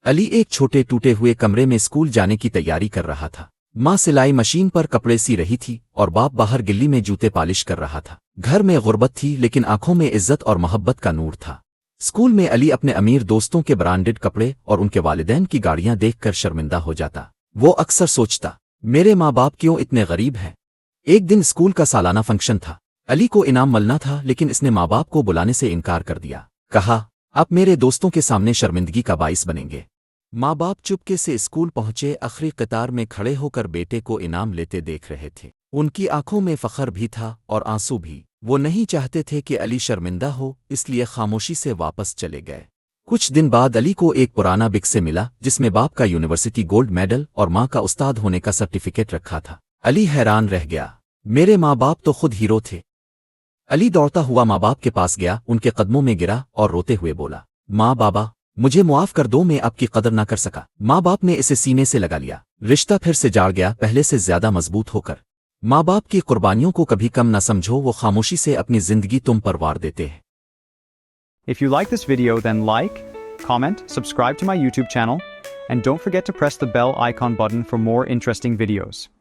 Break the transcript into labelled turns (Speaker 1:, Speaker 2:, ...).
Speaker 1: علی ایک چھوٹے ٹوٹے ہوئے کمرے میں اسکول جانے کی تیاری کر رہا تھا۔ ماں سلائی مشین پر کپڑے سی رہی تھی اور باپ باہر گلی میں جوتے پالش کر رہا تھا۔ گھر میں غربت تھی لیکن آنکھوں میں عزت اور محبت کا نور تھا۔ اسکول میں علی اپنے امیر دوستوں کے برانڈڈ کپڑے اور ان کے والدین کی گاڑیاں دیکھ کر شرمندہ ہو جاتا۔ وہ اکثر سوچتا، میرے ماں باپ کیوں اتنے غریب ہیں؟ ایک دن اسکول کا سالانہ فنکشن تھا۔ علی کو انعام ملنا تھا لیکن اس نے ماں باپ کو بلانے سے انکار کر دیا۔ کہا، آپ میرے دوستوں کے سامنے شرمندگی کا باعث بنیں گے۔ ماں باپ چپکے سے اسکول پہنچے، آخری قطار میں کھڑے ہو کر بیٹے کو انعام لیتے دیکھ رہے تھے۔ ان کی آنکھوں میں فخر بھی تھا اور آنسو بھی۔ وہ نہیں چاہتے تھے کہ علی شرمندہ ہو، اس لیے خاموشی سے واپس چلے گئے۔ کچھ دن بعد علی کو ایک پرانا بک سے ملا جس میں باپ کا یونیورسٹی گولڈ میڈل اور ماں کا استاد ہونے کا سرٹیفکیٹ رکھا تھا۔ علی حیران رہ گیا، میرے ماں باپ تو خود ہیرو تھے۔ علی دوڑتا ہوا ماں باپ کے پاس گیا، ان کے قدموں میں گرا اور روتے ہوئے بولا، ماں بابا مجھے معاف کر دو، میں آپ کی قدر نہ کر سکا۔ ماں باپ نے اسے سینے سے لگا لیا، رشتہ پھر سے جاڑ گیا، پہلے سے زیادہ مضبوط ہو کر۔ ماں باپ کی قربانیوں کو کبھی کم نہ سمجھو، وہ خاموشی سے اپنی زندگی تم پر وار دیتے ہیں۔
Speaker 2: If you like this video, then like, comment, subscribe to my YouTube channel, and don't forget to press the bell icon button for more interesting videos.